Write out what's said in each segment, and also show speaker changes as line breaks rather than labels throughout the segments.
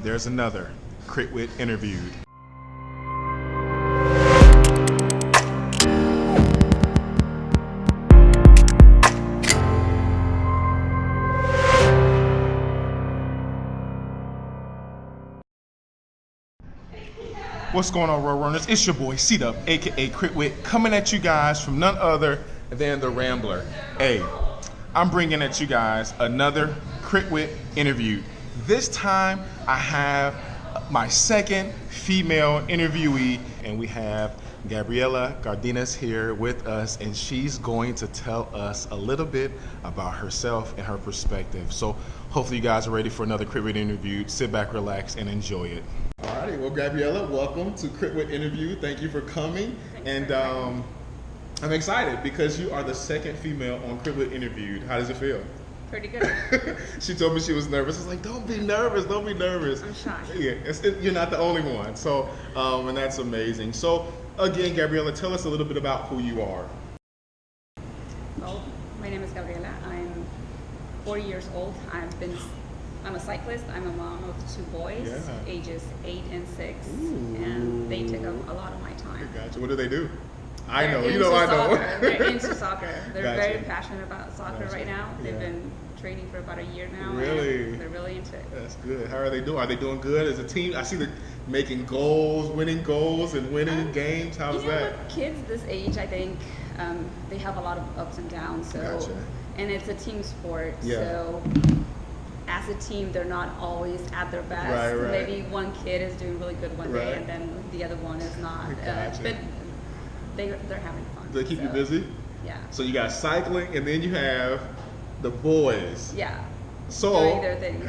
there's another Whit interviewed. What's going on, road runners? It's your boy C-Dub, aka Whit, coming at you guys from none other than the Rambler. Hey, I'm bringing at you guys another Whit interview. This time I have my second female interviewee, and we have Gabriela Cardenas here with us, and she's going to tell us a little bit about herself and her perspective. So hopefully you guys are ready for another Whit interview. Sit back, relax, and enjoy it. Alrighty, well, Gabriela, welcome to Whit interview. Thank you for coming. And I'm excited because you are the second female on Whit interviewed. How does it feel?
Pretty good.
She told me she was nervous. I was like, don't be nervous, don't be nervous.
I'm shy.
Yeah, you're not the only one. So, and that's amazing. So, again, Gabriela, tell us a little bit about who you are.
Well, my name is Gabriela. I'm 40 years old. I'm a cyclist. I'm a mom of 2 boys, ages 8 and 6, and they take up a lot of my time.
Gotcha. What do they do? I
They're
know. You know, I know.
They're into soccer. They're
Gotcha.
very passionate about soccer right now. They've been training for about a year now.
Really?
And they're really into it.
That's good. How are they doing? Are they doing good as a team? I see them making goals, winning goals, and winning games. How's that?
With kids this age, I think they have a lot of ups and downs. So,
Gotcha.
And it's a team sport.
Yeah.
So as a team, they're not always at their best.
Right.
Maybe one kid is doing really good one day, and then the other one is not.
Gotcha.
But they're having fun.
Do they keep you busy?
Yeah.
So you got cycling, and then you have the boys.
Yeah.
So,
doing their thing.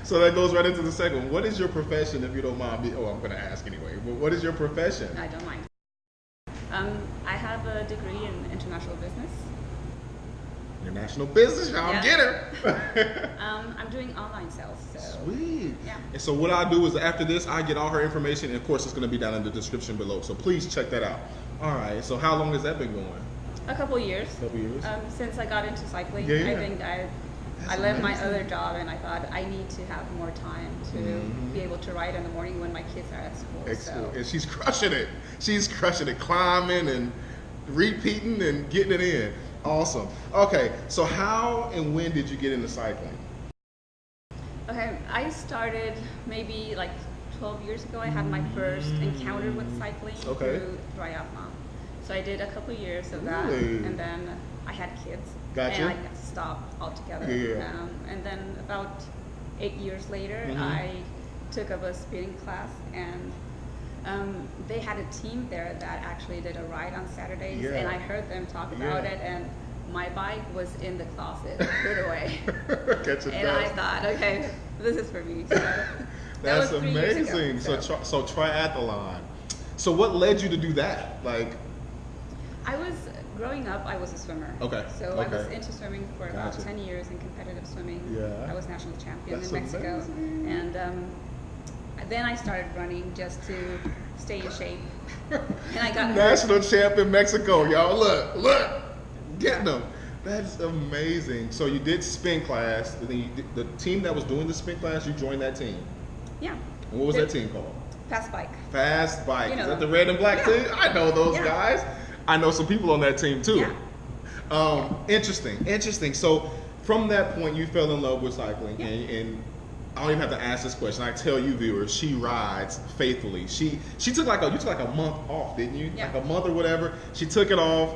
So that goes right into the second one. What is your profession, if you don't mind me? Oh, I'm going to ask anyway. But what is your profession?
I don't mind. I have a degree in international business.
International business, y'all get her.
I'm doing online sales. So.
Sweet.
Yeah.
And so what I'll do is after this, I get all her information, and of course it's going to be down in the description below. So please check that out. All right. So how long has that been going?
A couple years. Since I got into cycling. I think I left my other job, and I thought I need to have more time to be able to ride in the morning when my kids are at school.
And she's crushing it. She's crushing it, climbing and repeating and getting it in. Awesome. Okay, so how and when did you get into cycling?
Okay, I started maybe like 12 years ago. I had my first encounter with cycling through Triathlon. So I did a couple years of that, and then I had kids.
Gotcha.
And I stopped altogether. And then about 8 years later, I took up a spinning class, and they had a team there that actually did a ride on Saturdays, and I heard them talk about it, and my bike was in the closet, put away. I thought, okay, this is for me. So
that's amazing. So triathlon. So what led you to do that? Like,
growing up, I was a swimmer. So I was into swimming for about 10 years in competitive swimming. I was national champion in Mexico.
Amazing.
And then I started running just to stay in shape. And I got
national champ in Mexico, y'all. Look, getting them. That's amazing. So you did spin class. The team that was doing the spin class, you joined that team.
Yeah. And
what was that team called?
Fast Bike.
Fast Bike. Is that the red and black team? I know those guys. I know some people on that team too. Interesting. So from that point, you fell in love with cycling, and I don't even have to ask this question. I tell you, viewers, she rides faithfully. She took you took a month off, didn't you?
Yeah.
Like a month or whatever. She took it off,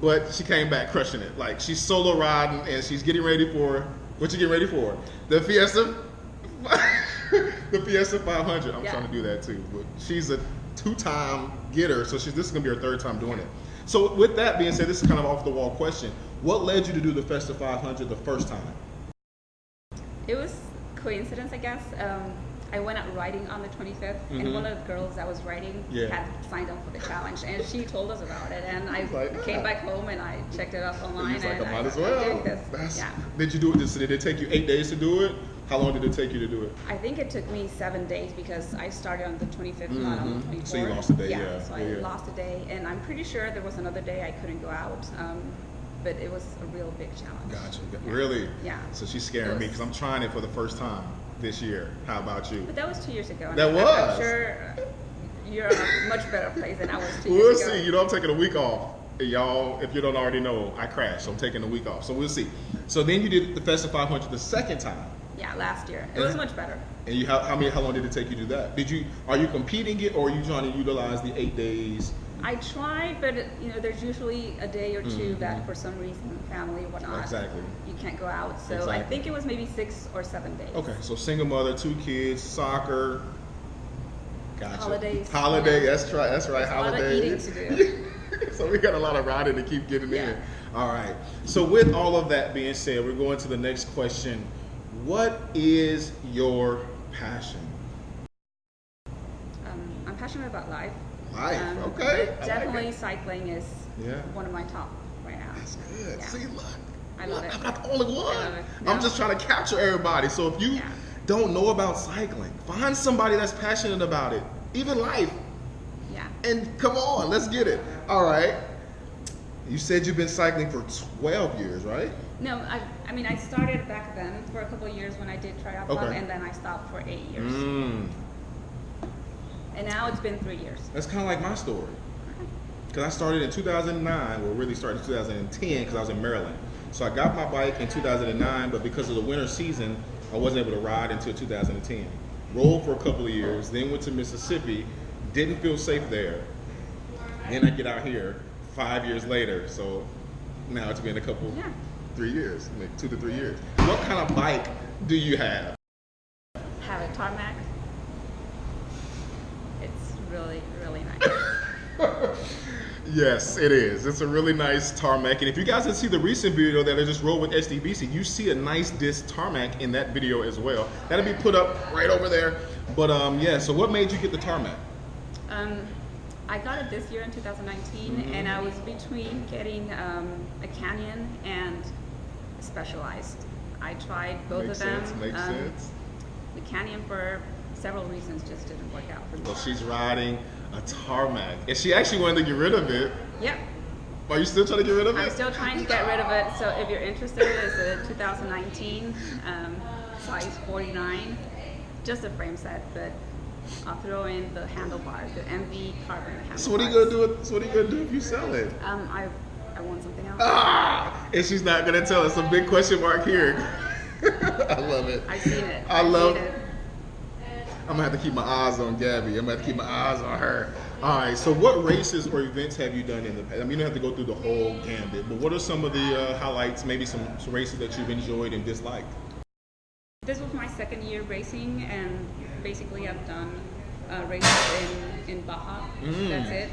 but she came back crushing it. Like, she's solo riding, and she's getting ready for what you getting ready for? The Fiesta. The Fiesta 500. I'm trying to do that too, but she's a 2-time getter, so this is gonna be her 3rd time doing it. So with that being said, this is kind of off the wall question. What led you to do the Festa 500 the first time?
It was coincidence, I guess. I went out riding on the 25th, and one of the girls that was riding had signed up for the challenge, and she told us about it. And I came back home and I checked it up online, and I
might as well.
doing this.
Did you do it? Did it take you 8 days to do it? How long did it take you to do it?
I think it took me 7 days because I started on the 25th, not on the 24th.
So you lost a day,
So I lost a day, and I'm pretty sure there was another day I couldn't go out, but it was a real big challenge.
Gotcha. Really?
Yeah.
So she's scaring me because I'm trying it for the first time. this year. How about you?
But that was 2 years ago.
That was.
I'm sure you're in a much better place than I was 2 years
We'll
ago.
see. You know, I'm taking a week off. Y'all, if you don't already know, I crashed, so I'm taking a week off. So we'll see. So then you did the Festa 500 the second time.
Yeah, last year. It was much better.
And you, how long did it take you to do that? Are you competing it, or are you trying to utilize the 8 days?
I tried, but you know, there's usually a day or two that for some reason, family or whatnot,
Exactly.
you can't go out. So
Exactly.
I think it was maybe 6 or 7 days.
Okay, so single mother, 2 kids, soccer. Gotcha.
Holidays.
Holiday,
Yeah.
that's right. That's right.
There's
holidays.
A lot of eating to do.
So we got a lot of riding to keep getting
Yeah.
in. All right. So with all of that being said, we're going to the next question. What is your passion?
I'm passionate about life.
Life, okay.
But definitely cycling is
Yeah.
one of my top right now.
That's good.
Yeah.
See, look.
I love it.
I'm not the only one.
I love it.
I'm
No.
just trying to capture everybody. So if you don't know about cycling, find somebody that's passionate about it, even life.
Yeah.
And come on, let's get it. All right. You said you've been cycling for 12 years, right?
No, I mean, I started back then for a couple of years when I did triathlon,
Okay.
and then I stopped for 8 years. And now it's been 3 years.
That's kind of like my story. Because I started in 2009, well, really started in 2010 because I was in Maryland. So I got my bike in 2009, but because of the winter season, I wasn't able to ride until 2010. Rolled for a couple of years, then went to Mississippi, didn't feel safe there. Then I get out here 5 years later, so now it's been a couple, 3 years, like 2 to 3 years. What kind of bike do you have?
Have a Tarmac. It's really, really nice.
Yes, it is. It's a really nice Tarmac. And if you guys didn't see the recent video that I just rolled with SDBC, you see a nice disc Tarmac in that video as well. That'll be put up right over there. But yeah, so what made you get the Tarmac?
I got it this year in 2019, and I was between getting a Canyon and Specialized. I tried both of them.
Makes sense.
The Canyon, for several reasons, just didn't work out for me.
So she's riding a Tarmac. And she actually wanted to get rid of it.
Yep.
Are you still trying to get rid of it?
I'm still trying to get rid of it. So if you're interested, it's a 2019 size 49, just a frame set, but I'll throw in the handlebars, the MV carbon handlebars.
So what are you gonna do? So what are you gonna do if you sell it?
I want something else.
And she's not gonna tell us. A big question mark here. I love it.
I've seen it.
I love
it.
I'm gonna have to keep my eyes on Gabby. I'm gonna have to keep my eyes on her. All right. So, what races or events have you done in the past? I mean, you don't have to go through the whole gambit, but what are some of the highlights? Maybe some races that you've enjoyed and disliked.
This was my second year racing, and basically I've done races in Baja. That's it.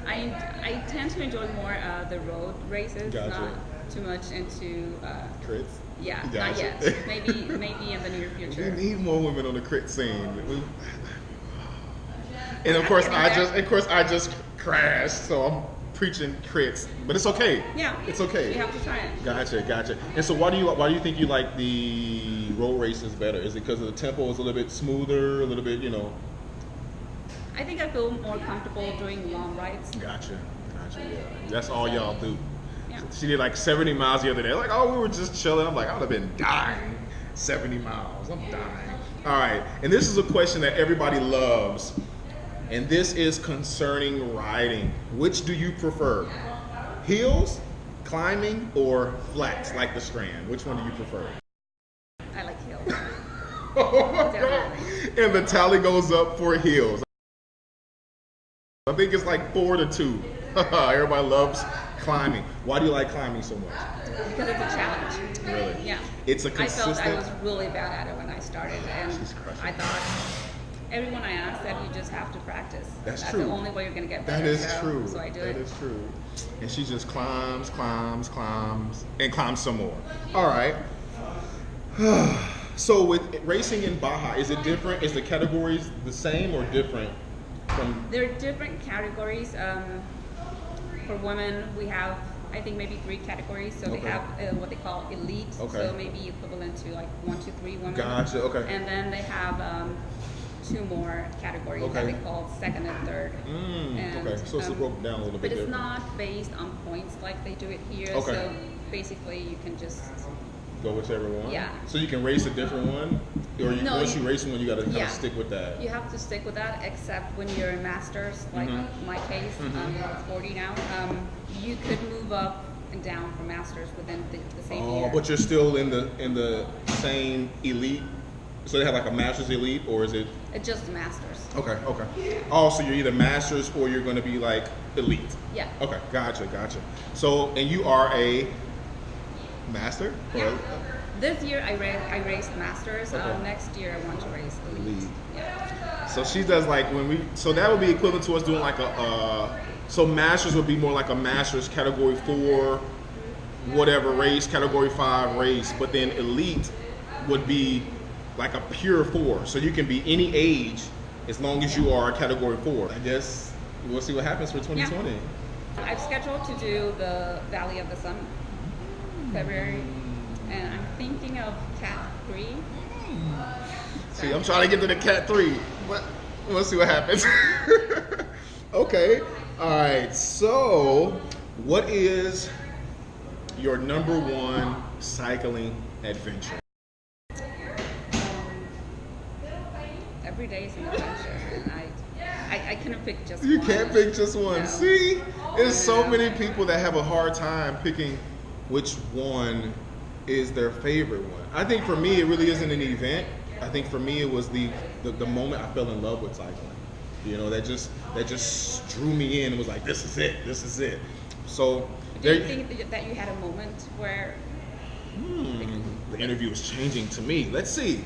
I tend to enjoy more the road races, not too much into
crits.
Yeah, not yet. Maybe in the near future.
We need more women on the crit scene. And of course, I just crashed, so I'm preaching crits, but it's okay.
Yeah,
it's okay.
You have to try it.
Gotcha. And so, why do you think you like the road races better? Is it because the tempo is a little bit smoother, a little bit, you know?
I think I feel more comfortable doing long rides.
Gotcha. Yeah, that's all y'all do.
Yeah.
She did like 70 miles the other day. Like, oh, we were just chilling. I'm like, I would have been dying. 70 miles. I'm dying. All right. And this is a question that everybody loves. And this is concerning riding. Which do you prefer? Hills, climbing, or flats like the Strand? Which one do you prefer?
I like hills.
Definitely. And the tally goes up for hills. I think it's like 4-2. Everybody loves climbing. Why do you like climbing so much?
Because it's a challenge.
Really?
Yeah.
It's a consistent...
I felt I was really bad at it when I started, and I thought everyone I asked said you just have to practice. That's
true.
The only way you're going to get better.
That is true.
So I do it.
That is true. And she just climbs, and climbs some more. All right. So with racing in Baja, is it different? Is the categories the same or different?
There are different categories. For women, we have, I think, maybe 3 categories. So they have what they call elite, so maybe equivalent to like 1 to 3 women.
Gotcha. Okay.
And then they have 2 more categories that they call second and third.
Okay, so it's broken down a little bit.
But it's
different.
not based on points like they do it here.
Okay.
So basically, you can just
go whichever one.
Yeah.
So you can race a different one. Or
No,
once you race one, you got to kind of stick with that.
You have to stick with that, except when you're in masters, like my case, I'm 40 now. You could move up and down from masters within the same year.
But you're still in the same elite. So they have like a masters elite, or is it?
It's just the masters.
Okay. Oh, so you're either masters or you're going to be like elite.
Yeah.
Okay, gotcha. So, and you are a master?
Yeah. This year I raced masters.
Okay.
Next year I want to race elite. Yeah.
So she does like so that would be equivalent to us doing like so masters would be more like a masters category 4, whatever race, category 5 race, but then elite would be like a pure 4. So you can be any age as long as you are a category 4. I guess we'll see what happens for 2020.
Yeah. I've scheduled to do the Valley of the Sun, February. And I'm thinking of Cat 3.
See, I'm trying to get to the Cat 3, but we'll see what happens. Okay. All right. So, what is your number one cycling adventure?
Every day is an adventure, and I couldn't pick just
You
one.
can't pick just one.
No.
See, there's so many people that have a hard time picking which one is their favorite one. I think for me, it really isn't an event. I think for me, it was the moment I fell in love with cycling. You know, that just drew me in and was like, this is it. So,
Do you think that you had a moment where
the interview was changing to me? Let's see.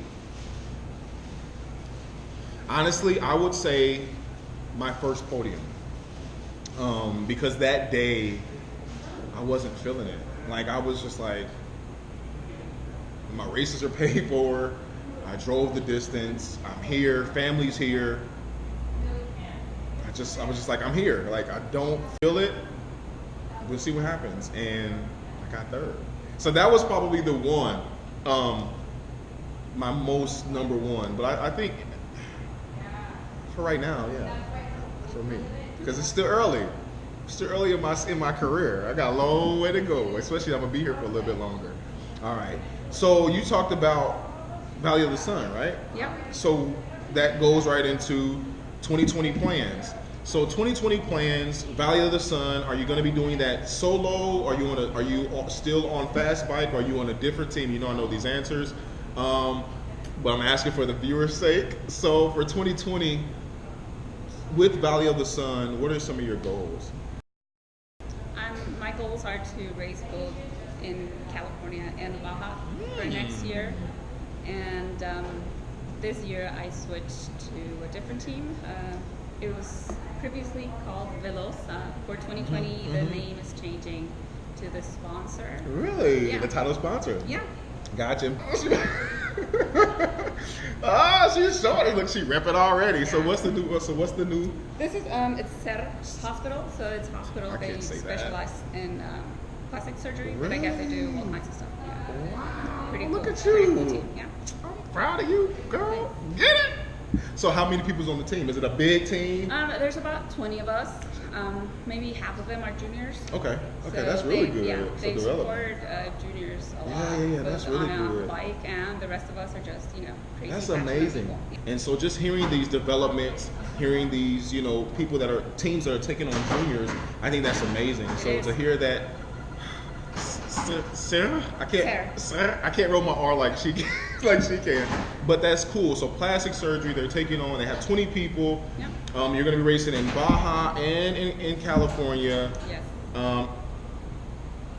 Honestly, I would say my first podium. Because that day, I wasn't feeling it. Like, I was just like, my races are paid for. I drove the distance. I'm here. Family's here. I was just like, I'm here. Like, I don't feel it. We'll see what happens. And I got third. So that was probably the one, my most number one. But I think for right now, yeah, for me, because it's still early. Still early in my career. I got a long way to go. Especially I'm gonna be here for a little bit longer. All right. So you talked about Valley of the Sun, right?
Yep.
So that goes right into 2020 plans. So 2020 plans, Valley of the Sun. Are you going to be doing that solo? Are you still on Fast Bike? Or are you on a different team? You know I know these answers, but I'm asking for the viewers' sake. So for 2020, with Valley of the Sun, what are some of your goals?
My goals are to race both in California and Baja for next year. And this year I switched to a different team. It was previously called Velos. For 2020, the name is changing to the sponsor.
Really?
Yeah.
The title sponsor?
Yeah.
Gotcha. She's showing it. Look, she repping already. Yeah. So what's the new?
This is it's CER Hospital. So it's hospital. They specialize in plastic surgery,
really?
But I guess they do all kinds of stuff. Yeah.
Wow.
Pretty
Look
cool.
at you.
Pretty cool team. Yeah.
I'm proud of you, girl. Get it. So how many people's on the team? Is it a big team?
There's about 20 of us. Maybe half of them are juniors.
Okay,
So
that's really good.
Yeah,
for
they
development.
support juniors a lot.
Yeah, that's really
on
good.
A bike, and the rest of us are just crazy.
That's
passionate
amazing.
people.
And so just hearing these developments, hearing these people that are teams that are taking on juniors, I think that's amazing. So to hear that. Sarah? I can't roll my R like she can. But that's cool. So plastic surgery, they're taking on, they have 20 people.
Yeah.
You're gonna be racing in Baja and in California.
Yes.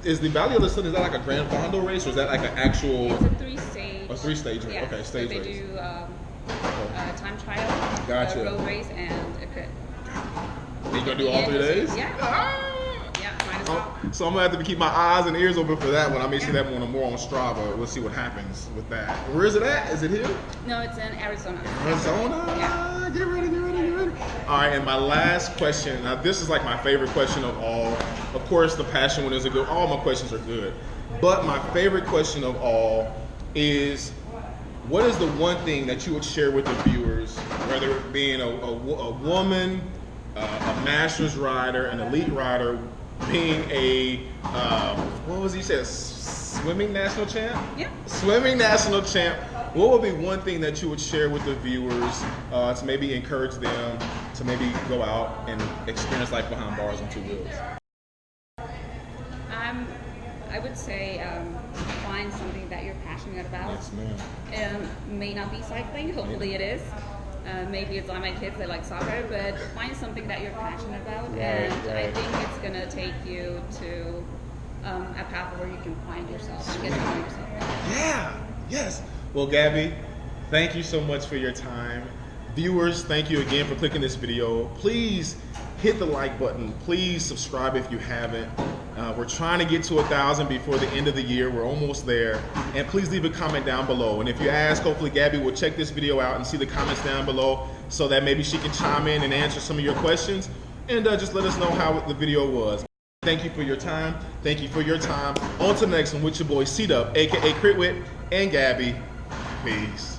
Is the Valley of the Sun, is that like a Grand Fondo race or is that like an actual?
It's a 3-stage.
A 3-stage race.
Yeah.
Okay, stage
so they
race.
do time trial,
Gotcha.
road race, and a crit.
Are you gonna do all 3 days?
Yeah. Might as well.
So I'm gonna have to keep my eyes and ears open for that one. I may see that one more on Strava. We'll see what happens with that. Where is it at? Is it here?
No, it's in Arizona.
Arizona?
Yeah.
Get ready. All right, and my last question. Now, this is like my favorite question of all. Of course, the passion one is a good. All my questions are good, but my favorite question of all is, what is the one thing that you would share with the viewers, whether it being a woman, a masters rider, an elite rider, being a what was he said, swimming national champ?
Yeah.
Swimming national champ. What would be one thing that you would share with the viewers to maybe encourage them to maybe go out and experience life behind bars on 2 wheels?
I would say find something that you're passionate about.
Yes, ma'am.
May not be cycling, hopefully it is. Maybe it's on my kids, they like soccer, but find something that you're passionate about, and I think it's going to take you to a path where you can find yourself and get to know yourself.
Yeah, yes. Well, Gabby, thank you so much for your time. Viewers, thank you again for clicking this video. Please hit the like button. Please subscribe if you haven't. We're trying to get to 1,000 before the end of the year. We're almost there. And please leave a comment down below. And if you ask, hopefully Gabby will check this video out and see the comments down below so that maybe she can chime in and answer some of your questions. And just let us know how the video was. Thank you for your time. Thank you for your time. On to the next one with your boy, C-Dub, aka Whit, and Gabby. Peace.